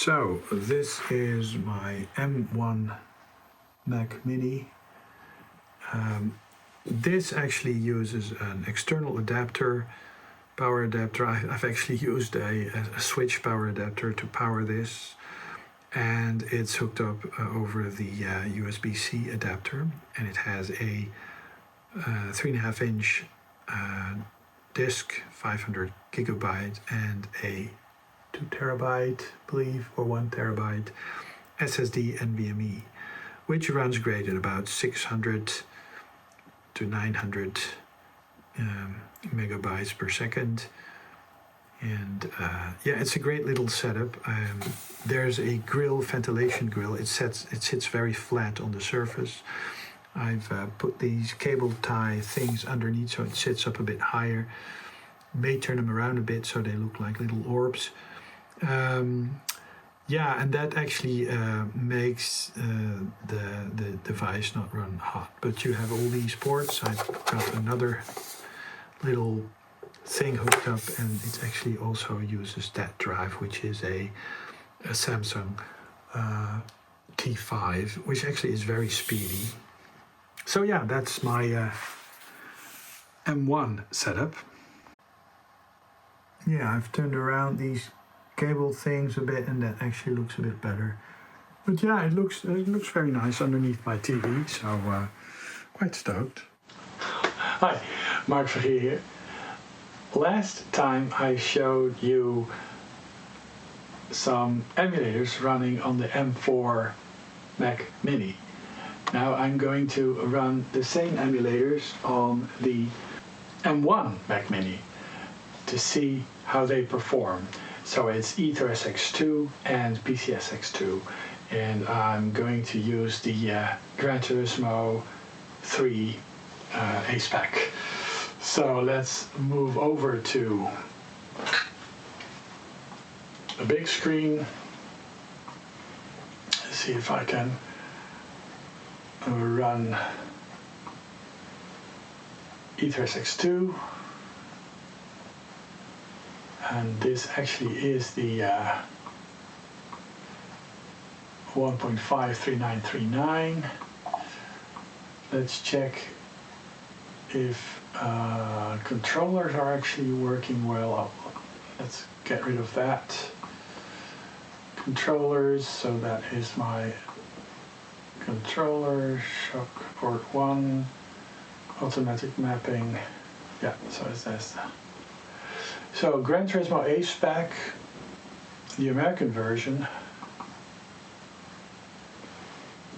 So this is my M1 MacMini. This actually uses an external adapter, power adapter. I've actually used a switch power adapter to power this, and it's hooked up over the USB-C adapter, and it has a 3.5-inch disk, 500 gigabyte, and a 2 terabyte, I believe, or 1 terabyte SSD NVMe, which runs great at about 600 to 900 megabytes per second. And yeah, it's a great little setup. There's a grill, ventilation grill. It sits very flat on the surface. I've put these cable tie things underneath so it sits up a bit higher. May turn them around a bit so they look like little orbs. Yeah, and that actually makes the device not run hot. But you have all these ports. I've got another little thing hooked up, and it actually also uses that drive, which is a Samsung T5, which actually is very speedy. So yeah, that's my M1 setup. Yeah, I've turned around these cable things a bit, and that actually looks a bit better. But yeah, it looks very nice underneath my TV, so quite stoked. Hi, Mark Vergeer here. Last time I showed you some emulators running on the M4 MacMini. Now I'm going to run the same emulators on the M1 MacMini to see how they perform. So it's AetherSX2 and PCSX2, and I'm going to use the Gran Turismo 3 A-Spec. So let's move over to the big screen. Let's see if I can run AetherSX2. And this actually is the 1.53939. Let's check if controllers are actually working well. Let's get rid of that. Controllers, so that is my controller, shock port 1, automatic mapping. Yeah, so it's this. So Gran Turismo A-Spec, the American version,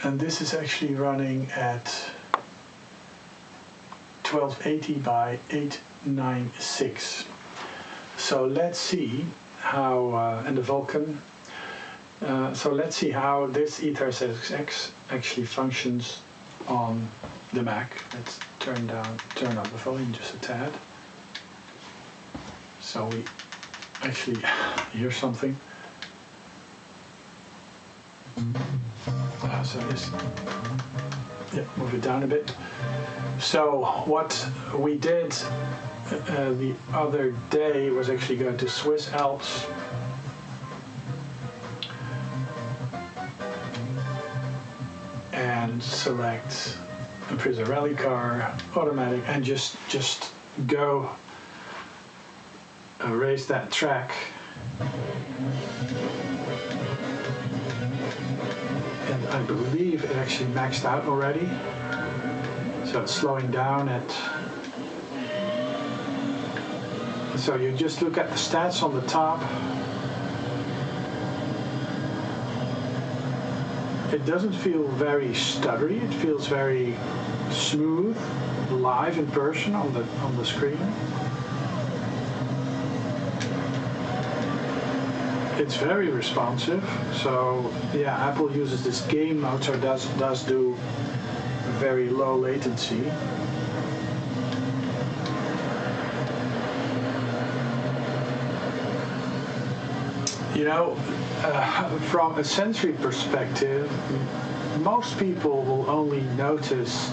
and this is actually running at 1280 by 896. So let's see how, and the Vulkan, so let's see how this AetherSX actually functions on the Mac. Let's turn up the volume just a tad. So we actually hear something. So this, yeah, move it down a bit. So what we did the other day was actually go to Swiss Alps. And select a Prisa Rally Car, automatic, and just go raise that track. And I believe it actually maxed out already. So it's slowing down at... So you just look at the stats on the top. It doesn't feel very stuttery. It feels very smooth, live in person on the screen. It's very responsive. So yeah, Apple uses this game mode, so it does do very low latency. You know, from a sensory perspective, most people will only notice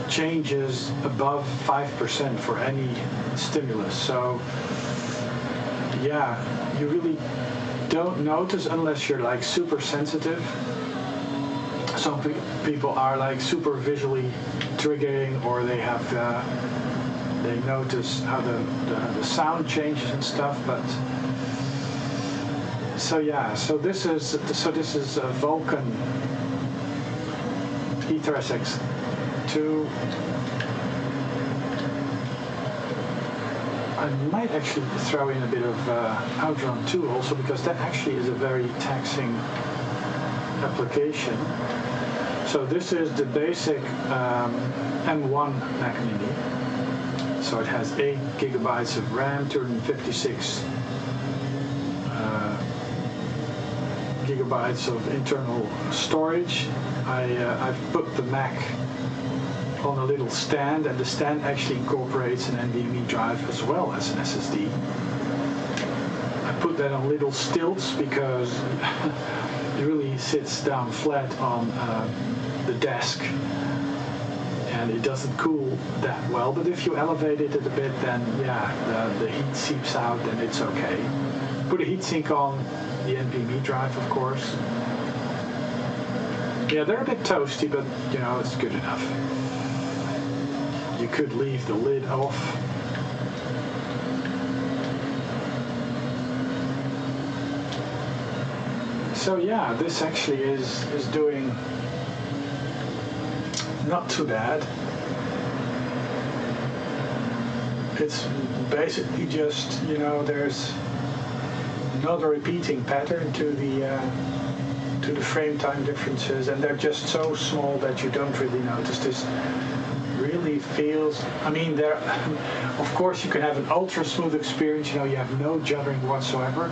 changes above 5% for any stimulus. So yeah, you really don't notice unless you're like super sensitive. Some people are like super visually triggering, or they have they notice how the sound changes and stuff. But so yeah, so this is a Vulkan AetherSX2. I might actually throw in a bit of Outrun 2 also, because that actually is a very taxing application. So this is the basic M1 MacMini. So it has 8 gigabytes of RAM, 256 gigabytes of internal storage. I've put the Mac on a little stand, and the stand actually incorporates an NVMe drive as well as an SSD. I put that on little stilts because it really sits down flat on the desk, and it doesn't cool that well. But if you elevate it a bit, then yeah, the heat seeps out and it's okay. Put a heatsink on the NVMe drive, of course. Yeah, they're a bit toasty, but you know, it's good enough. You could leave the lid off. So yeah, this actually is doing not too bad. It's basically just, you know, there's not a repeating pattern to the frame time differences, and they're just so small that you don't really notice. This really feels, I mean, there, of course you can have an ultra smooth experience, you know, you have no juddering whatsoever,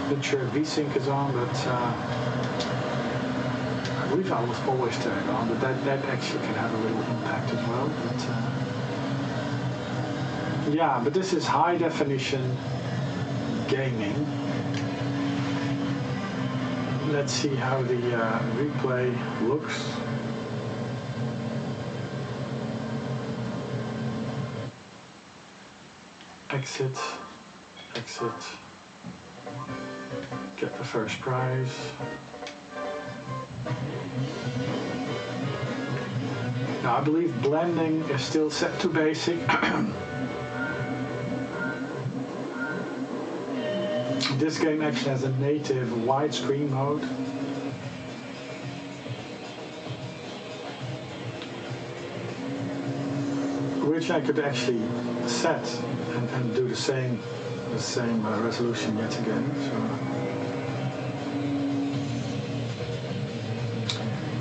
but your VSync is on, but I believe I was always turned on, but that actually can have a little impact as well. But yeah, but this is high definition gaming. Let's see how the replay looks. Exit. Get the first prize. Now I believe blending is still set to basic. This game actually has a native widescreen mode. Which I could actually set and do the same resolution yet again. So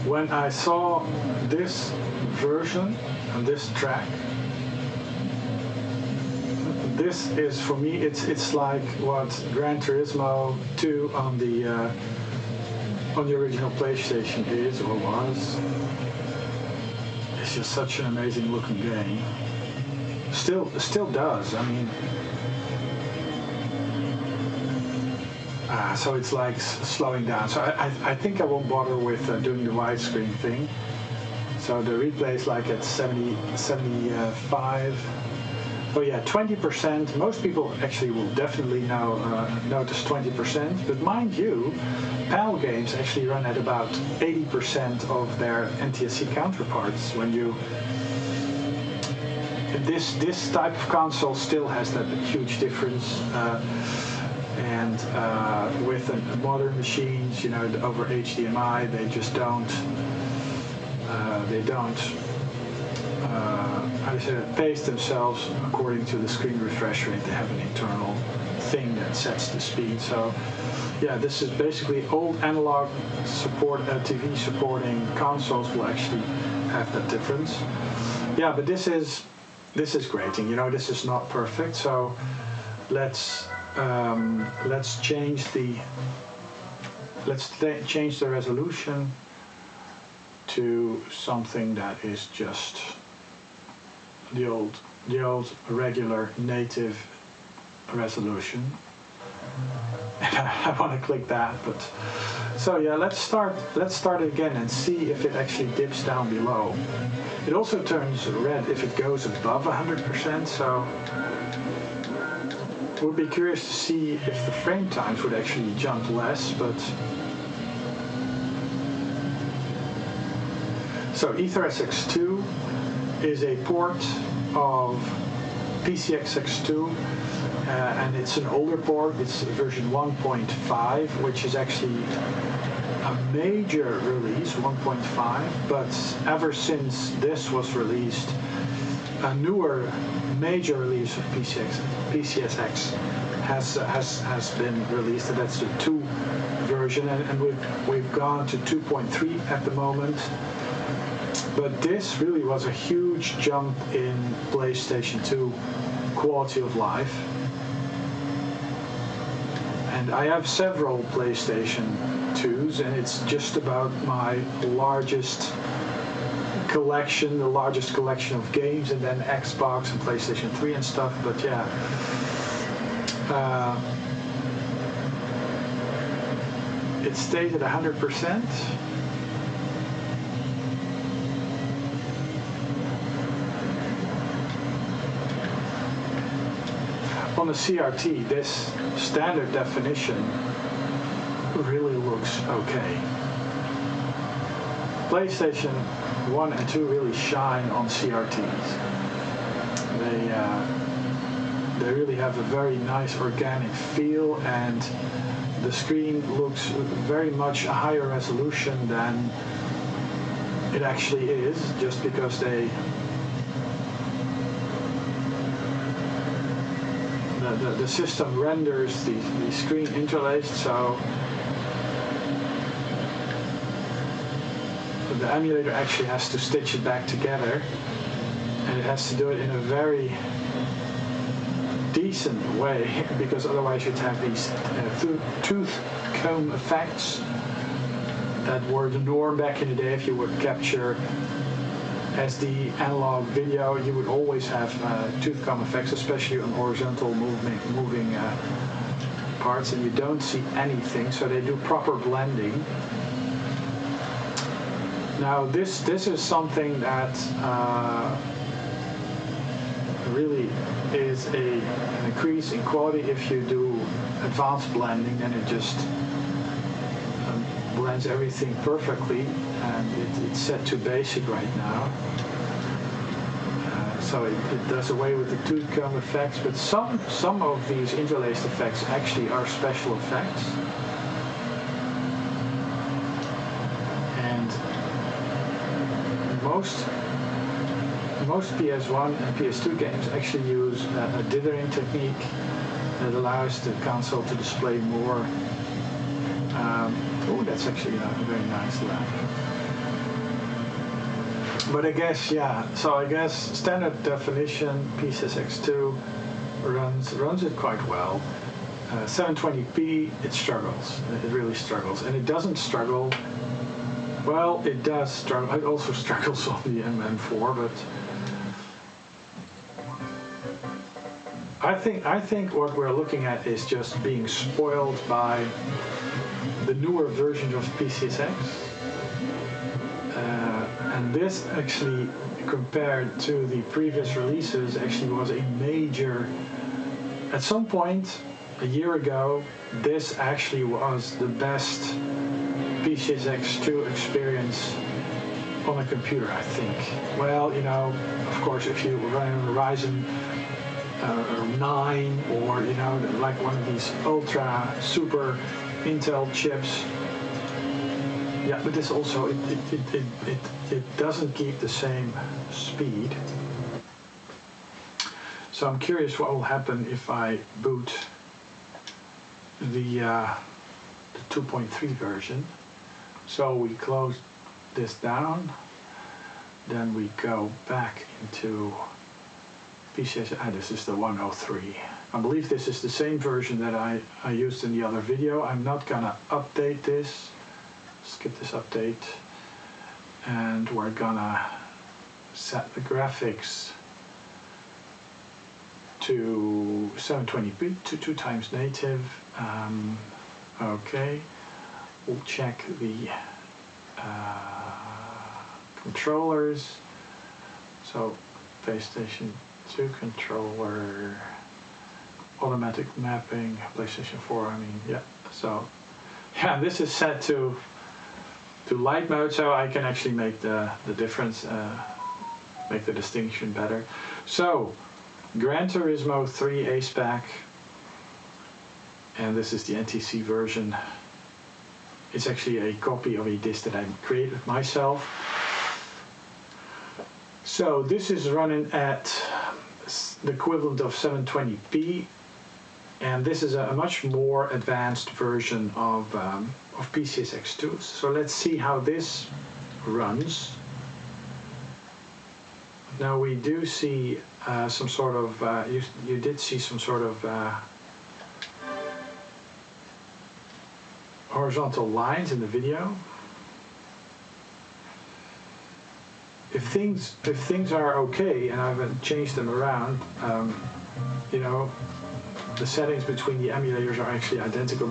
when I saw this version and this track, this is, for me, it's like what Gran Turismo 2 on the original PlayStation is or was. It's just such an amazing looking game. Still does. I mean, so it's like slowing down. So I think I won't bother with doing the widescreen thing. So the replay is like at 75. Oh yeah, 20%. Most people actually will definitely notice 20%. But mind you, PAL games actually run at about 80% of their NTSC counterparts. When you this type of console still has that huge difference, and with modern machines, you know, over HDMI, they just don't. How do you say that? Pace themselves according to the screen refresh rate. They have an internal thing that sets the speed. So, yeah, this is basically old analog support TV supporting consoles will actually have that difference. Yeah, but this is grating. You know, this is not perfect. So let's change the resolution to something that is just the old regular native resolution. And I want to click that, but so yeah, let's start again and see if it actually dips down below. It also turns red if it goes above 100%. So Would be curious to see if the frame times would actually jump less, but so AetherSX2 is a port of PCSX2, and it's an older port. It's version 1.5, which is actually a major release, 1.5. But ever since this was released, a newer major release of PCSX has been released, and that's the 2 version, and we've gone to 2.3 at the moment. But this really was a huge jump in PlayStation 2 quality of life. And I have several PlayStation 2s, and it's just about my largest collection, the largest collection of games, and then Xbox and PlayStation 3 and stuff. But yeah, it stayed at 100%. On the CRT, this standard definition really looks okay. PlayStation 1 and 2 really shine on CRTs. They really have a very nice organic feel, and the screen looks very much a higher resolution than it actually is, just because the system renders the screen interlaced, so the emulator actually has to stitch it back together, and it has to do it in a very decent way, because otherwise you'd have these tooth comb effects that were the norm back in the day. If you would capture SD analog video, you would always have tooth comb effects, especially on horizontal moving parts, and you don't see anything, so they do proper blending. Now this is something that really is an increase in quality. If you do advanced blending, then it just blends everything perfectly, and it's set to basic right now. So it does away with the tooth comb effects, but some of these interlaced effects actually are special effects. And most PS1 and PS2 games actually use a dithering technique that allows the console to display more. Oh, that's actually a very nice laugh. But I guess, yeah, so I guess standard definition PCSX2 runs it quite well. 720p, it struggles. It really struggles. And it doesn't struggle, well, it does struggle. It also struggles on the M4, but I think what we're looking at is just being spoiled by the newer versions of PCSX. And this actually, compared to the previous releases, actually was a major, at some point a year ago, this actually was the best PCSX2 experience on a computer, I think. Well, you know, of course, if you run a Ryzen 9 or, you know, like one of these ultra super Intel chips, yeah, but this also, it doesn't keep the same speed. So I'm curious what will happen if I boot the 2.3 version. So we close this down, then we go back into PCSX. This is the 103. I believe this is the same version that I used in the other video. I'm not gonna update this. Skip this update, and we're gonna set the graphics to 720p to 2 times native. Okay, we'll check the controllers. So PlayStation 2 controller automatic mapping, PlayStation 4, I mean, yeah. So, yeah, this is set to light mode, so I can actually make the difference, make the distinction better. So, Gran Turismo 3 AcePack, and this is the NTC version. It's actually a copy of a disc that I created myself. So this is running at the equivalent of 720p, and this is a much more advanced version of PCSX2. So let's see how this runs. Now we do see some sort of, you did see some sort of horizontal lines in the video. If things are okay and I haven't changed them around, you know, the settings between the emulators are actually identical.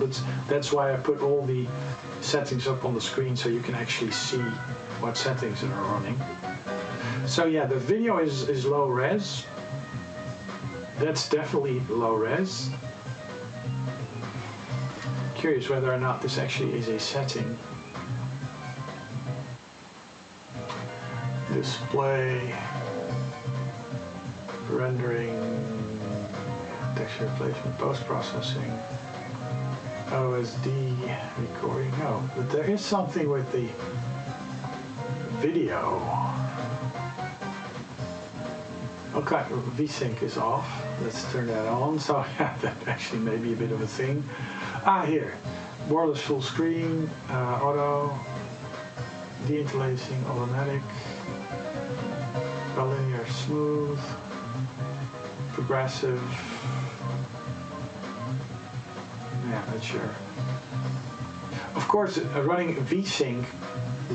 That's why I put all the settings up on the screen so you can actually see what settings are running. So yeah, the video is low res. That's definitely low res. Curious whether or not this actually is a setting. Display, rendering, texture replacement, post-processing, OSD, recording. No, but there is something with the video. Okay, VSync is off. Let's turn that on. So yeah, that actually may be a bit of a thing. Here, wireless full screen, auto, deinterlacing, automatic, linear smooth, progressive. Yeah, not sure. Of course, running VSync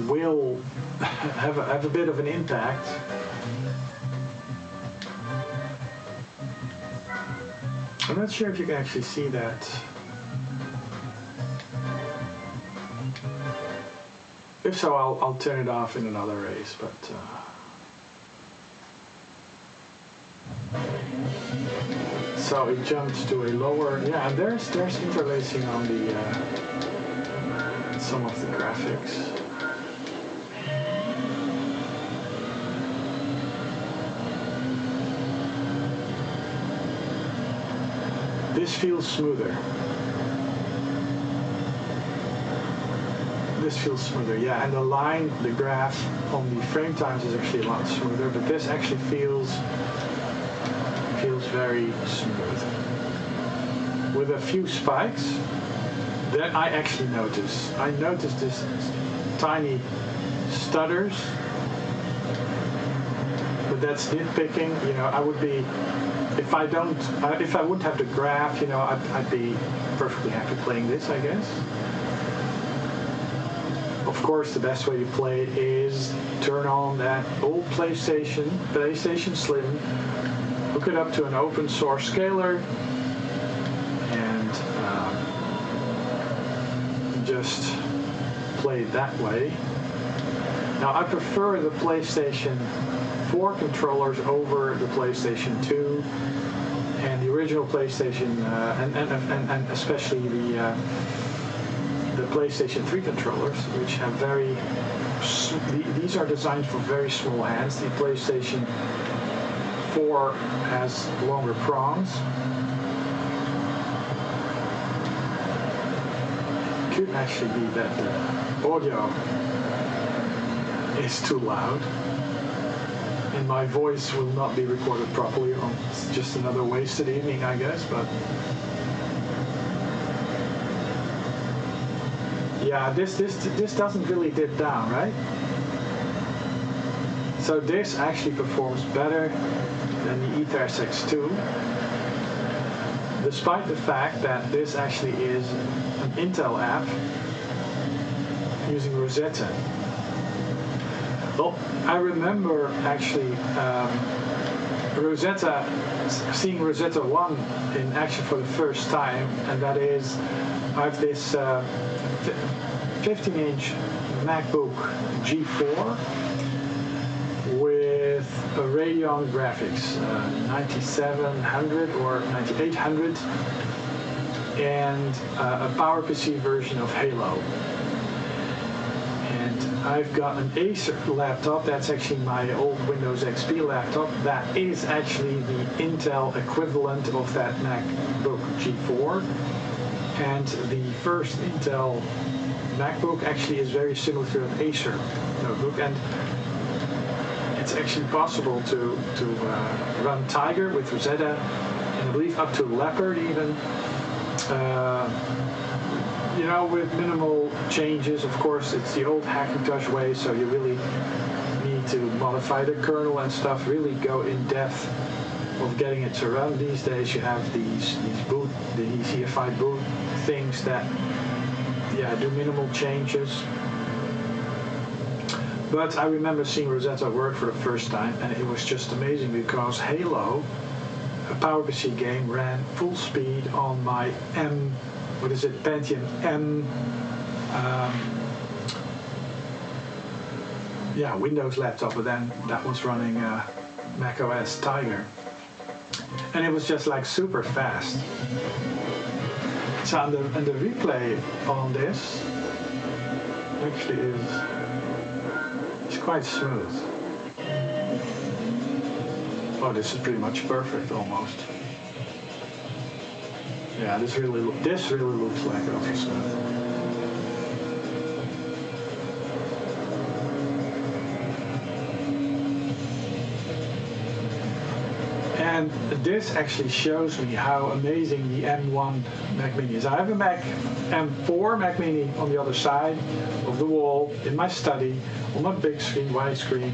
will have a bit of an impact. I'm not sure if you can actually see that. If so, I'll turn it off in another race, but so it jumps to a lower, yeah, and there's interlacing on the some of the graphics. This feels smoother. This feels smoother, yeah, and the graph on the frame times is actually a lot smoother, but this actually feels very smooth. With a few spikes that I actually notice. I noticed this tiny stutters, but that's nitpicking. You know, I would be, if I wouldn't have the graph, you know, I'd be perfectly happy playing this, I guess. Of course, the best way to play it is turn on that old PlayStation Slim, hook it up to an open source scaler, and just play it that way. Now, I prefer the PlayStation 4 controllers over the PlayStation 2 and the original PlayStation, and especially the PlayStation 3 controllers, which have these are designed for very small hands. The PlayStation 4 has longer prongs. Could actually be that the audio is too loud and my voice will not be recorded properly. It's just another wasted evening, I guess, but yeah, this doesn't really dip down, right? So this actually performs better than the AetherSX2, despite the fact that this actually is an Intel app using Rosetta. Well, I remember actually seeing Rosetta 1 in action for the first time, and that is, I have this 15-inch MacBook G4 with a Radeon graphics, 9700 or 9800, and a PowerPC version of Halo. And I've got an Acer laptop. That's actually my old Windows XP laptop. That is actually the Intel equivalent of that MacBook G4. And the first Intel MacBook actually is very similar to an Acer notebook. And it's actually possible to run Tiger with Rosetta, and I believe up to Leopard even. You know, with minimal changes. Of course, it's the old Hackintosh way, so you really need to modify the kernel and stuff, really go in depth of getting it to run. These days you have these ECFI boot things that, yeah, do minimal changes. But I remember seeing Rosetta work for the first time, and it was just amazing because Halo, a PowerPC game, ran full speed on my Pentium M, Windows laptop, but then that was running macOS Tiger. And it was just like super fast. So and the replay on this actually is quite smooth. Oh, this is pretty much perfect almost. Yeah, this really looks like Ultra Smooth. And this actually shows me how amazing the M1 Macsn is. I have a M4 Macmini on the other side of the wall in my study on my big screen, widescreen.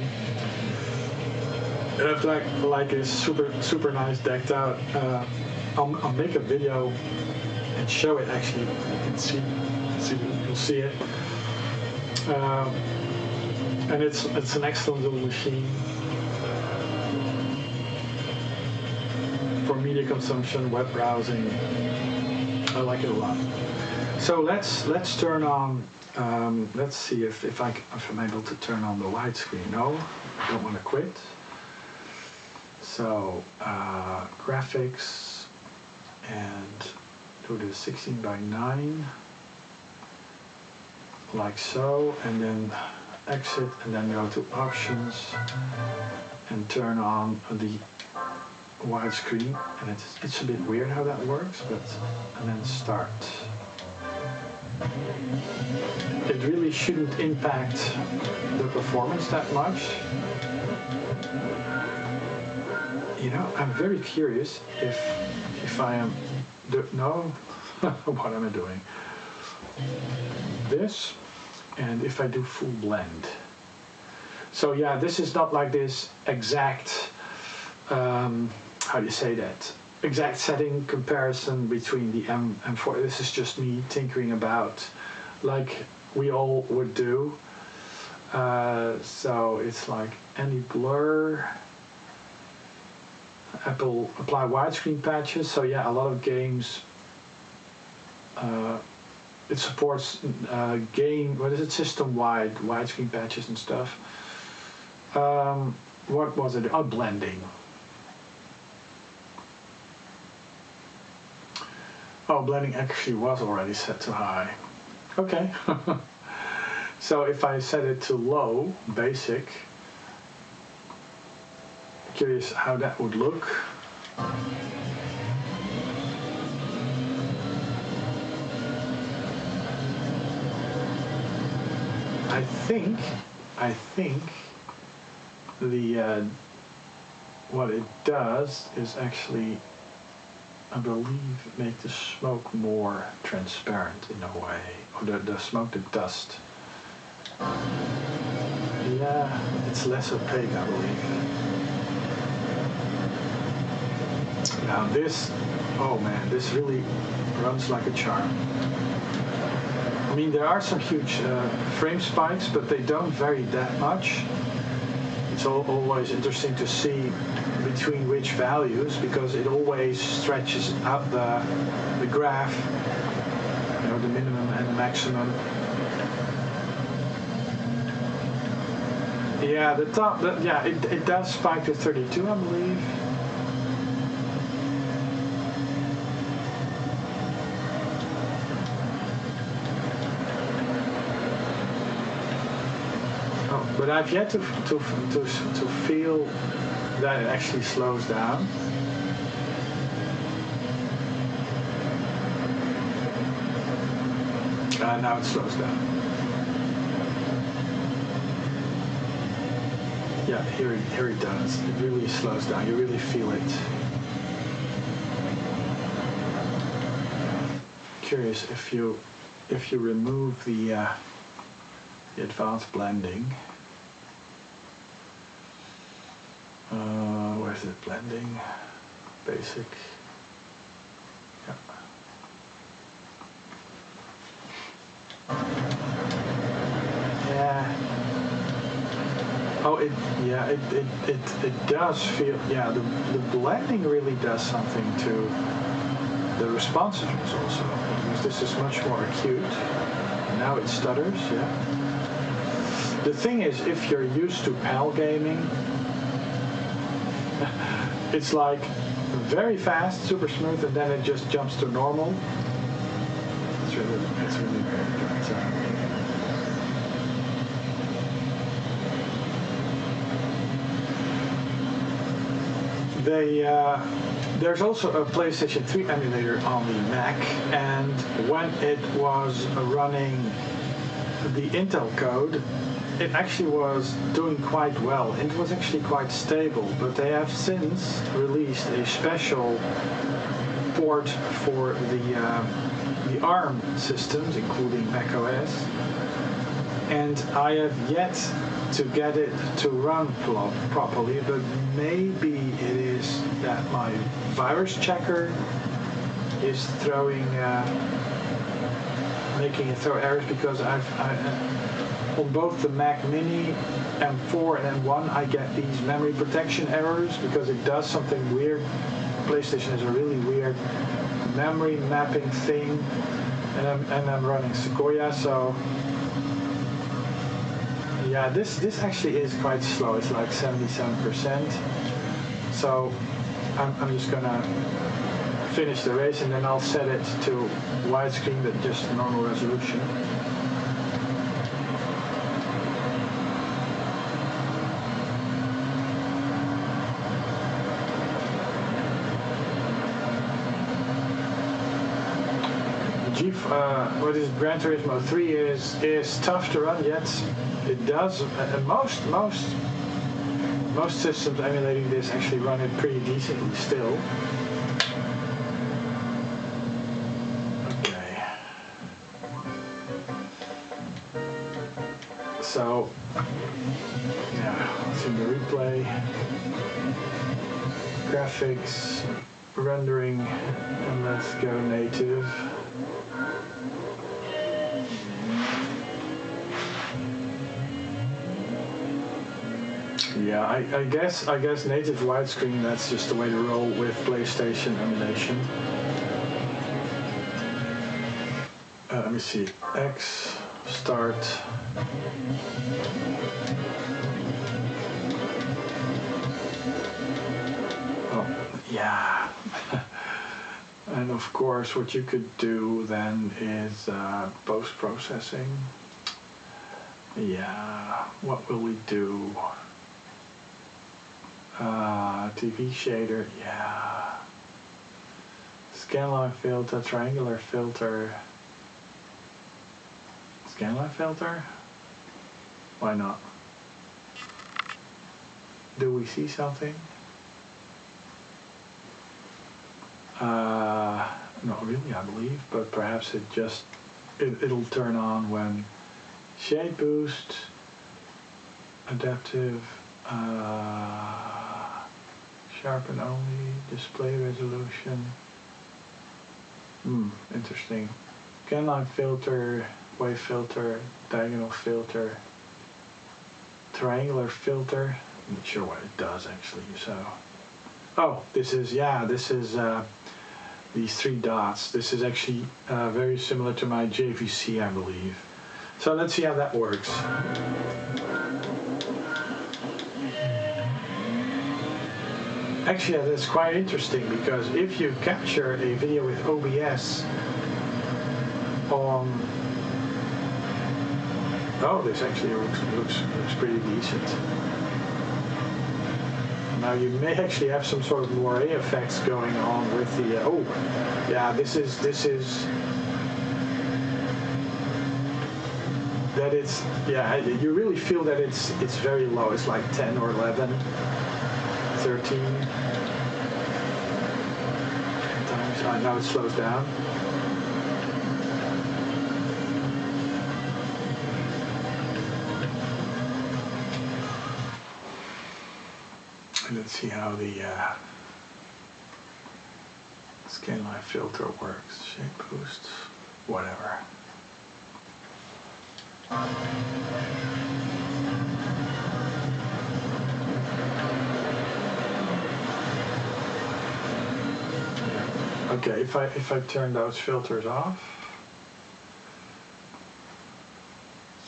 And I have like this super nice decked out. I'll make a video and show it. Actually, you can see you'll see it. And it's an excellent little machine for media consumption, web browsing. I like it a lot. So let's turn on. Let's see if I'm able to turn on the widescreen. No, I don't want to quit. So graphics. And do the 16:9 like so, and then exit, and then go to options and turn on the widescreen. And it's a bit weird how that works, and then start. It really shouldn't impact the performance that much. You know, I'm very curious if I am, what am I doing? This, and if I do full blend. So yeah, this is not like this exact, how do you say that? Exact setting comparison between the M4. This is just me tinkering about like we all would do. So it's like any blur. Apple apply widescreen patches, so yeah, a lot of games. It supports system-wide widescreen patches and stuff. What was it? Oh, blending. Oh, blending actually was already set to high. Okay. So if I set it to low, basic. Curious how that would look. I think the what it does is actually, I believe, make the smoke more transparent in a way, or the smoke, the dust. Yeah, it's less opaque, I believe. Now this, oh man, this really runs like a charm. I mean, there are some huge frame spikes, but they don't vary that much. It's always interesting to see between which values, because it always stretches out the graph, you know, the minimum and the maximum. Yeah, the top. Yeah, it does spike to 32, I believe. Oh, but I've yet to feel that it actually slows down. Now it slows down. Yeah, here it does. It really slows down. You really feel it. Curious if you remove the advanced blending. Where's it? Blending, basic. Yeah. Yeah. Oh, it does feel. Yeah, the blending really does something to the responsiveness also, because this is much more acute. Now it stutters. Yeah. The thing is, if you're used to PAL gaming, it's like very fast, super smooth, and then it just jumps to normal. It's really great. There's also a PlayStation 3 emulator on the Mac, and when it was running the Intel code, it actually was doing quite well. It was actually quite stable, but they have since released a special port for the ARM systems, including macOS, and I have yet to get it to run properly, but maybe it is that my virus checker is making it throw errors, because on both the MacMini M4 and M1 I get these memory protection errors because it does something weird. PlayStation is a really weird memory mapping thing, and I'm running Sequoia, so yeah, this actually is quite slow. It's like 77%. So I'm just gonna finish the race, and then I'll set it to widescreen, but just normal resolution. What is Gran Turismo 3 is tough to run, yet it does. Most systems emulating this actually run it pretty decently still. Okay. So, yeah, let's see the replay. Graphics, rendering, and let's go native. Yeah, I guess native widescreen, that's just the way to roll with PlayStation emulation. Let me see. X, start. Oh, yeah. And of course, what you could do then is post-processing. Yeah, what will we do? TV shader, yeah. Scanline filter, triangular filter. Scanline filter? Why not? Do we see something? Not really, I believe, but perhaps it'll turn on when shade boost, adaptive, sharpen only, display resolution. Interesting. Scanline filter, wave filter, diagonal filter, triangular filter. I'm not sure what it does actually. So, oh, this is these three dots. This is actually very similar to my JVC, I believe. So let's see how that works. Actually, that's quite interesting because if you capture a video with OBS on, oh, this actually looks pretty decent. Now you may actually have some sort of moire effects going on with the. Oh, yeah, this is that it's, yeah, you really feel that it's very low. It's like 10 or 11, 13 times. Now it slows down. Let's see how the scanline filter works. Shape boost, whatever. Okay, if I turn those filters off,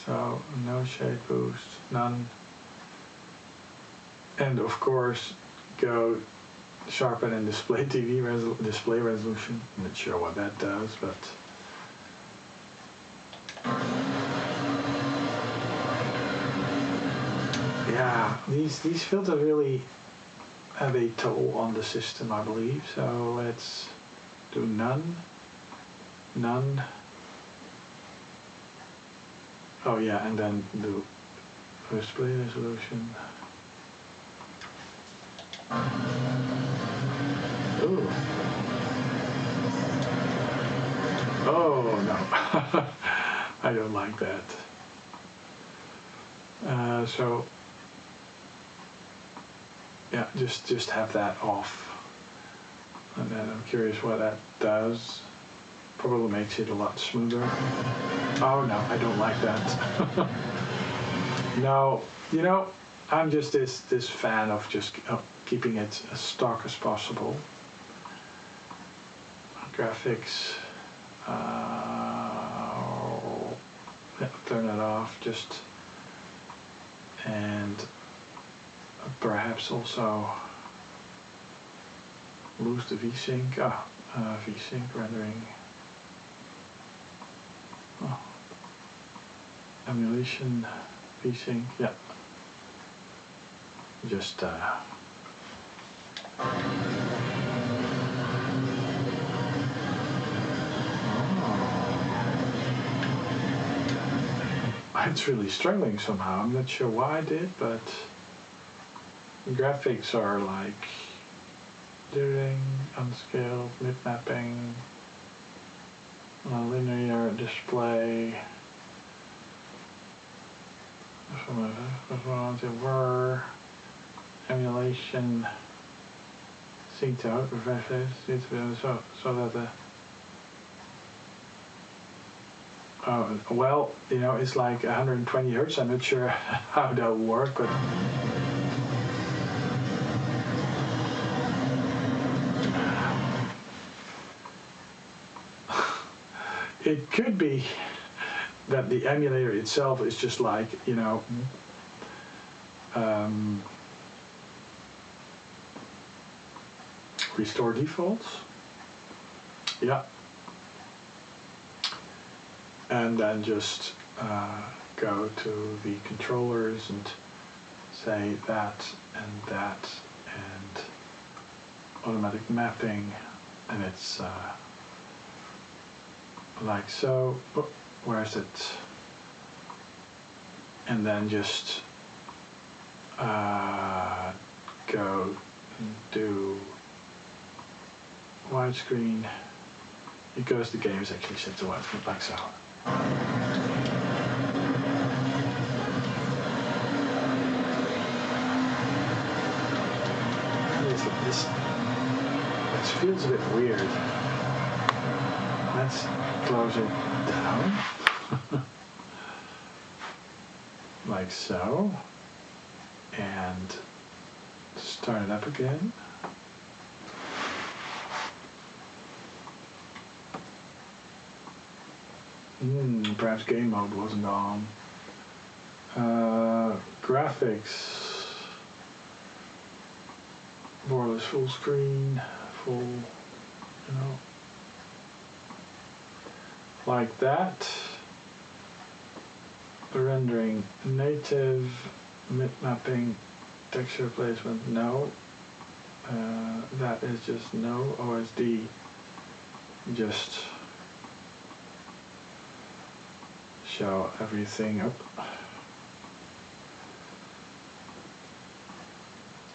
so no shape boost, none. And of course, go sharpen and display display resolution. I'm not sure what that does, but yeah, these filters really have a toll on the system, I believe. So let's do none. Oh yeah, and then do display resolution. Ooh. Oh no, I don't like that. So yeah, just have that off, and then I'm curious what that does. Probably makes it a lot smoother. Oh no, I don't like that. No, you know, I'm just this fan of just keeping it as stark as possible. Graphics, turn it off just, and perhaps also lose the VSync. VSync rendering. Oh. Emulation, VSync, yeah. Just it's really struggling somehow. I'm not sure why I did, but the graphics are like doing unscaled, mid mapping, linear display. Were emulation synced out, refreshes, so that the well, you know, it's like 120 hertz. I'm not sure how that will work, but it could be that the emulator itself is just like, you know, restore defaults. Yeah. And then just go to the controllers and say that and automatic mapping, and it's like so. Oh, where is it? And then just go and do widescreen, because the game is actually set to widescreen, like so. This feels a bit weird. Let's close it down. Like so. And start it up again. Perhaps game mode wasn't on. Graphics. more or less full screen, full, you know, like that. Rendering native, mid mapping, texture placement, no. That is just no. OSD, just show everything up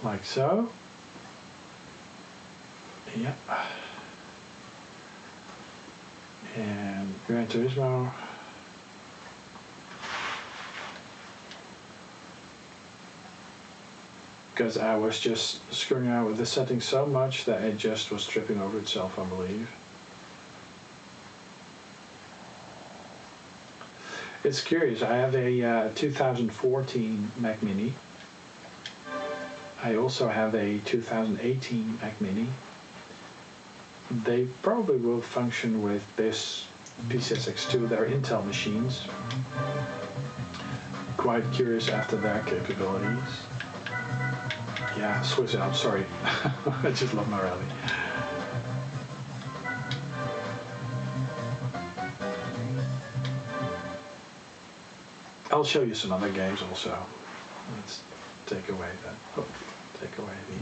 like so. Yeah. And Gran Turismo. Because I was just screwing around with the settings so much that it just was tripping over itself, I believe. It's curious, I have a 2014 Mac Mini. I also have a 2018 Mac Mini. They probably will function with this PCSX2, they're Intel machines. Quite curious after their capabilities. Yeah, Swiss Alps, sorry. I just love my rally. I'll show you some other games also. Let's take away that. Oh, take away the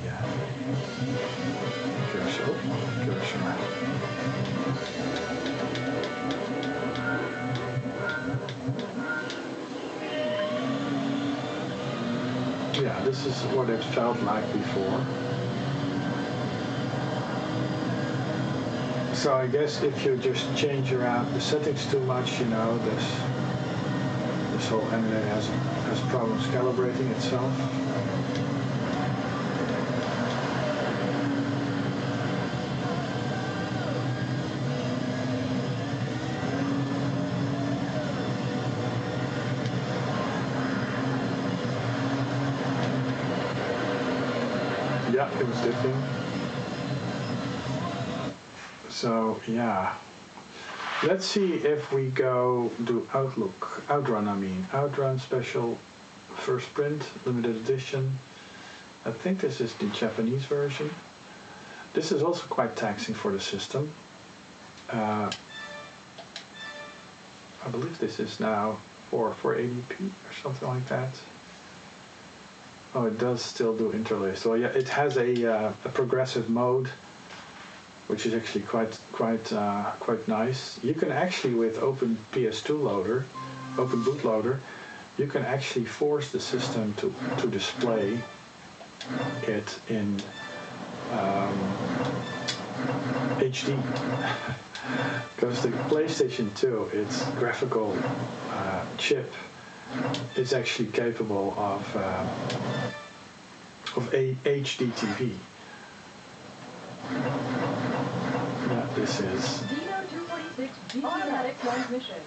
cursor. Yeah, this is what it felt like before. So I guess if you just change around the settings too much, you know, this whole emulator has problems calibrating itself. Yeah, it was dipping. So yeah, let's see if we go do Outrun special first print, limited edition. I think this is the Japanese version. This is also quite taxing for the system. I believe this is now 480p or something like that. Oh, it does still do interlace. So yeah, it has a progressive mode, which is actually quite nice. You can actually, with Open PS2 loader, Open Bootloader, you can actually force the system to display it in HD. Because the PlayStation 2, its graphical chip, is actually capable of HD TV. Yeah, this is Dino 246 automatic transmission.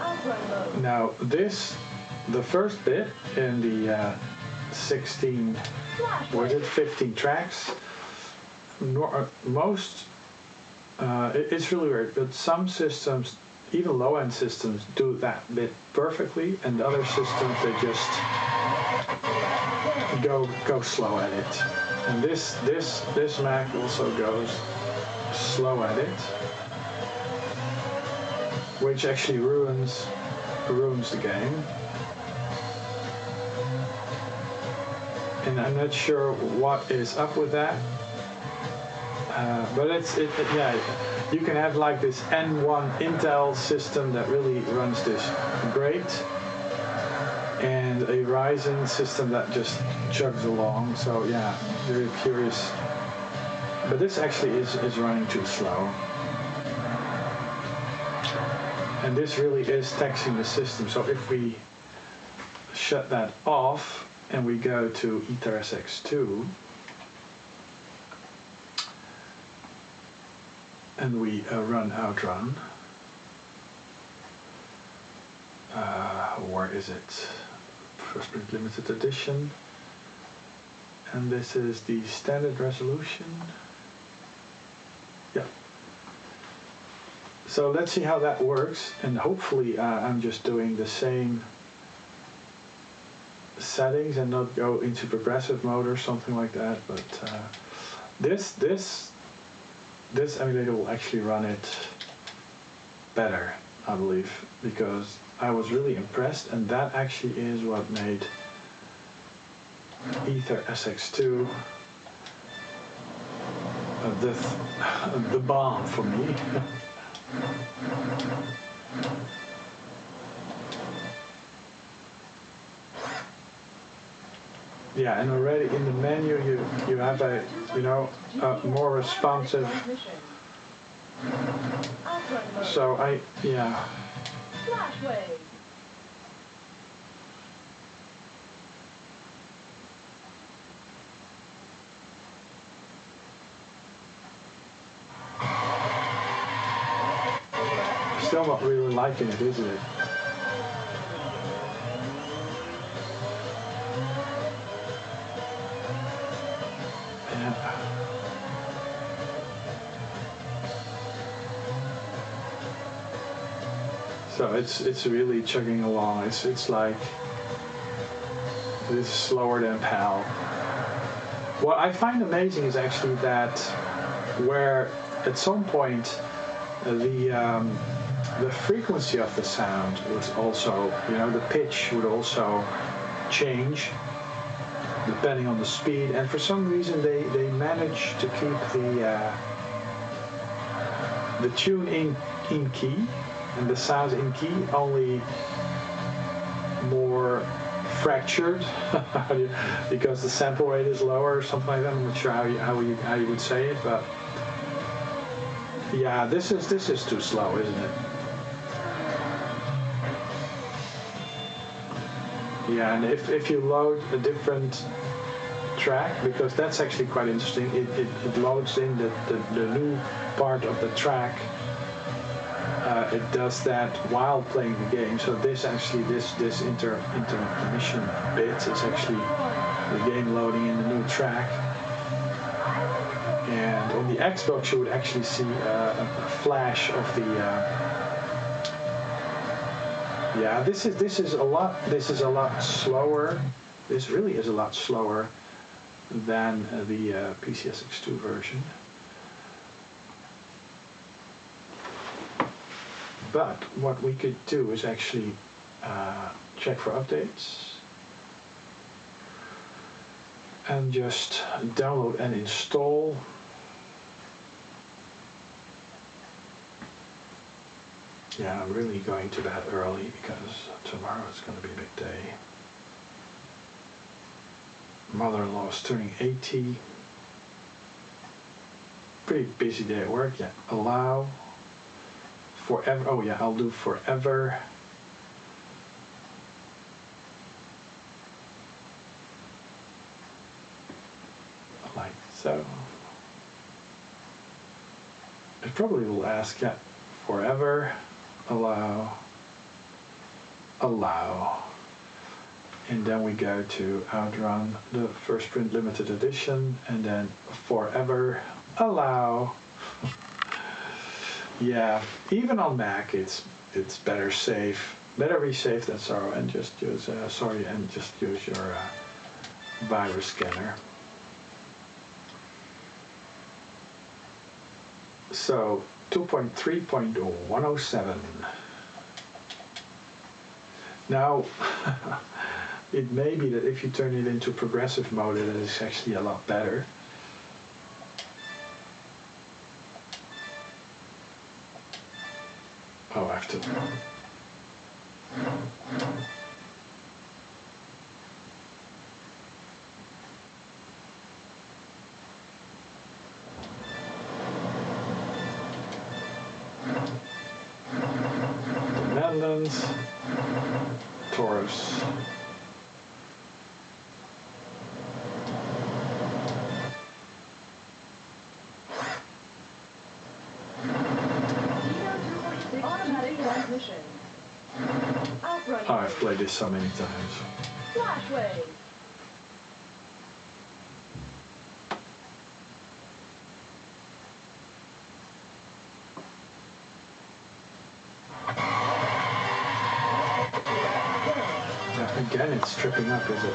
Outrun mode. now the first bit in the 16, was it 15 tracks? Most it's really weird, but some systems, even low-end systems, do that bit perfectly, and other systems they just go slow at it. And this Mac also goes slow at it, which actually ruins the game. And I'm not sure what is up with that. But yeah, you can have like this M1 Intel system that really runs this great, and a Ryzen system that just chugs along. So yeah, very curious. But this actually is running too slow. And this really is taxing the system. So if we shut that off and we go to AetherSX2, and we run Outrun. Where is it? First print limited edition. And this is the standard resolution. Yeah. So let's see how that works. And hopefully I'm just doing the same settings and not go into progressive mode or something like that. But this emulator will actually run it better, I believe, because I was really impressed, and that actually is what made AetherSX2 the bomb for me. Yeah, and already in the menu you have a more responsive. So Flash wave. still not really liking it, isn't it? Yeah. So it's really chugging along. It's like it's slower than PAL. What I find amazing is actually that where at some point the frequency of the sound would also, the pitch would also change depending on the speed, and for some reason they managed to keep the tune in key and the sound in key, only more fractured because the sample rate is lower or something like that. I'm not sure how you would say it, but yeah, this is too slow, isn't it? Yeah, and if you load a different track, because that's actually quite interesting, it loads in the new part of the track. It does that while playing the game. So this intermission bit is actually the game loading in the new track. And on the Xbox, you would actually see a flash of the. Yeah, this is a lot slower. This really is a lot slower than the PCSX2 version. But what we could do is actually check for updates and just download and install. Yeah, I'm really going to bed early because tomorrow is going to be a big day. Mother-in-law is turning 80. Pretty busy day at work. Yeah, allow. Forever. Oh yeah, I'll do forever. Like so. It probably will ask, yeah, forever, allow, and then we go to Outrun, the first print limited edition, and then forever, allow. Yeah, even on Mac, it's better be safe than sorrow, and just use your virus scanner. So 2.3.107. Now, it may be that if you turn it into progressive mode, it is actually a lot better. Oh, I have to. The Netherlands, Taurus. Automatic transmission. Outrun. Oh, I've played this so many times. Flash wave. Yeah. Again, it's tripping up, is it?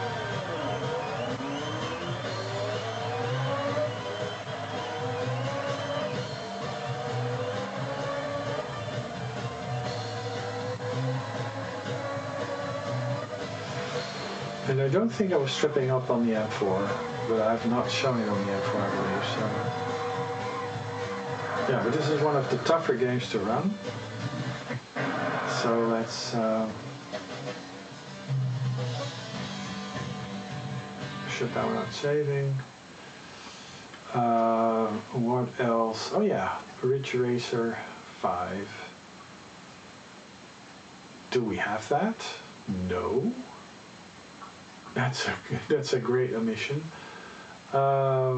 And I don't think I was tripping up on the M4, but I've not shown it on the M4, I believe, so... Yeah, but this is one of the tougher games to run. So let's... shut down without saving. What else? Oh yeah, Ridge Racer 5. Do we have that? No. That's a great omission. Yeah,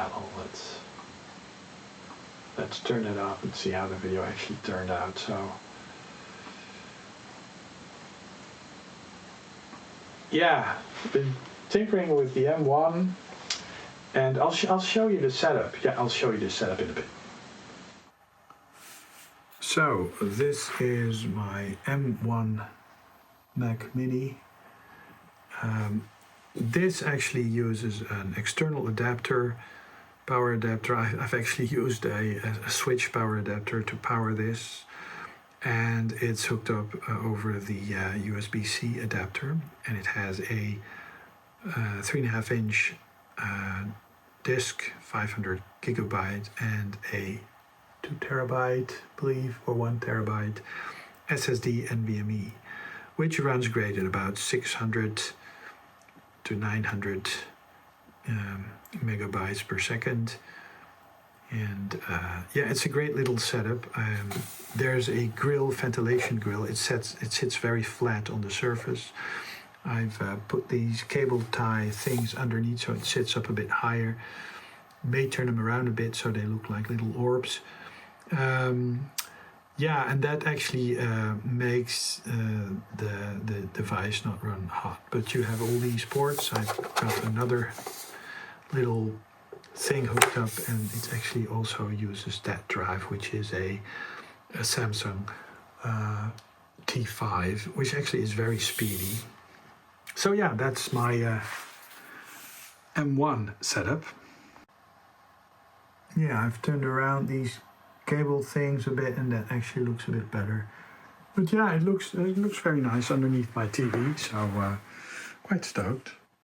well, let's turn it up and see how the video actually turned out. So yeah, been tinkering with the M1, and I'll show you the setup. Yeah, I'll show you the setup in a bit. So this is my M1 MacMini. This actually uses an external adapter, power adapter. I've actually used a switch power adapter to power this, and it's hooked up over the USB-C adapter, and it has a 3.5-inch disk, 500 gigabyte, and a 2 terabyte, I believe, or 1 terabyte SSD NVMe, which runs great at about 600 to 900 megabytes per second. And yeah, it's a great little setup. There's a grill, ventilation grill. It sits very flat on the surface. I've put these cable tie things underneath so it sits up a bit higher. May turn them around a bit so they look like little orbs. Yeah, and that actually makes the device not run hot. But you have all these ports. I've got another little thing hooked up, and it actually also uses that drive, which is a Samsung T5, which actually is very speedy. So yeah, that's my M1 setup. Yeah, I've turned around these cable things a bit, and that actually looks a bit better. But yeah, it looks very nice underneath my TV, so quite stoked.